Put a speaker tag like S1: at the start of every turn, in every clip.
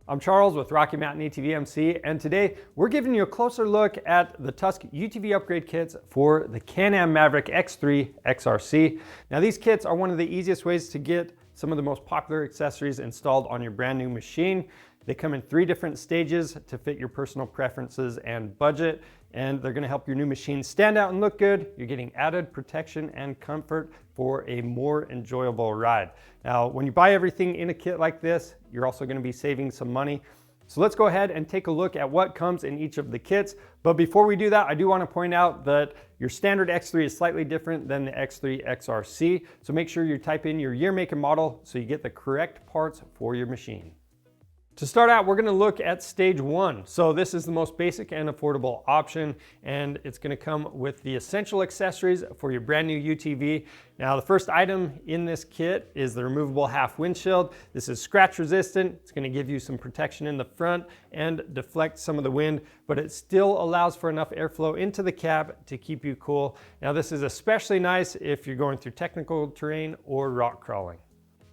S1: I'm Charles with Rocky Mountain ATV MC, and today we're giving you a closer look at the Tusk UTV upgrade kits for the Can-Am Maverick X3 XRC. Now these kits are one of the easiest ways to get some of the most popular accessories installed on your brand new machine. They come in 3 different stages to fit your personal preferences and budget, and they're gonna help your new machine stand out and look good. You're getting added protection and comfort for a more enjoyable ride. Now, when you buy everything in a kit like this, you're also gonna be saving some money. So let's go ahead and take a look at what comes in each of the kits. But before we do that, I do wanna point out that your standard X3 is slightly different than the X3 XRC. So make sure you type in your year, make, and model so you get the correct parts for your machine. To start out, we're gonna look at stage 1. So this is the most basic and affordable option, and it's gonna come with the essential accessories for your brand new UTV. Now, the first item in this kit is the removable half windshield. This is scratch resistant. It's gonna give you some protection in the front and deflect some of the wind, but it still allows for enough airflow into the cab to keep you cool. Now, this is especially nice if you're going through technical terrain or rock crawling.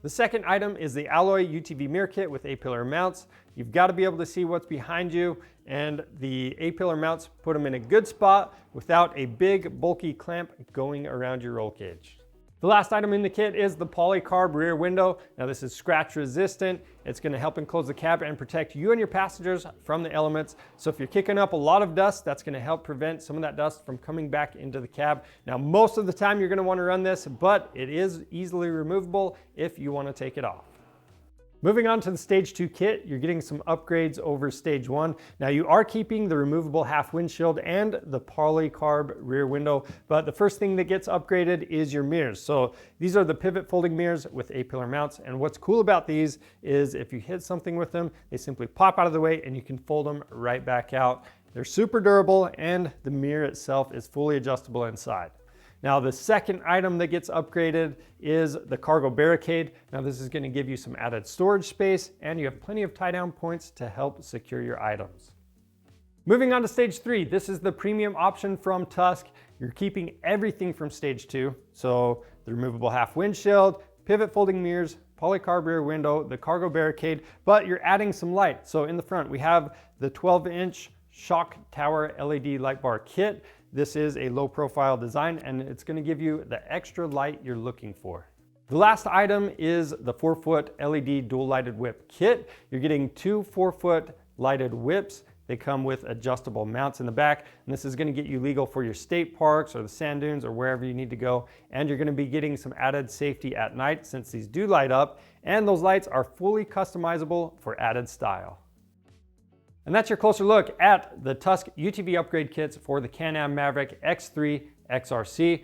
S1: The second item is the alloy UTV mirror kit with A-pillar mounts. You've got to be able to see what's behind you, and the A-pillar mounts put them in a good spot without a big bulky clamp going around your roll cage. The last item in the kit is the polycarb rear window. Now this is scratch resistant. It's going to help enclose the cab and protect you and your passengers from the elements. So if you're kicking up a lot of dust, that's going to help prevent some of that dust from coming back into the cab. Now most of the time you're going to want to run this, but it is easily removable if you want to take it off. Moving on to the stage 2 kit, you're getting some upgrades over stage 1. Now you are keeping the removable half windshield and the polycarb rear window, but the first thing that gets upgraded is your mirrors. So these are the pivot folding mirrors with A-pillar mounts, and what's cool about these is if you hit something with them, they simply pop out of the way and you can fold them right back out. They're super durable, and the mirror itself is fully adjustable inside. Now the second item that gets upgraded is the cargo barricade. Now this is going to give you some added storage space, and you have plenty of tie down points to help secure your items. Moving on to stage 3, this is the premium option from Tusk. You're keeping everything from stage 2. So the removable half windshield, pivot folding mirrors, polycarb rear window, the cargo barricade, but you're adding some light. So in the front we have the 12-inch shock tower LED light bar kit. This is a low profile design, and it's going to give you the extra light you're looking for. The last item is the 4-foot LED dual lighted whip kit. You're getting 2 4-foot lighted whips. They come with adjustable mounts in the back, and this is going to get you legal for your state parks or the sand dunes or wherever you need to go. And you're going to be getting some added safety at night since these do light up, and those lights are fully customizable for added style. And that's your closer look at the Tusk UTV upgrade kits for the Can-Am Maverick X3 XRC.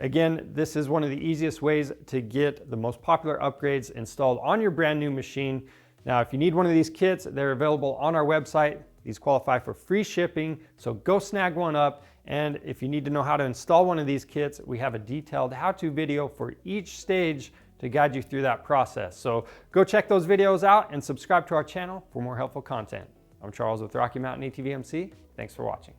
S1: Again, this is one of the easiest ways to get the most popular upgrades installed on your brand new machine. Now, if you need one of these kits, they're available on our website. These qualify for free shipping, so go snag one up. And if you need to know how to install one of these kits, we have a detailed how-to video for each stage to guide you through that process. So go check those videos out and subscribe to our channel for more helpful content. I'm Charles with Rocky Mountain ATV MC. Thanks for watching.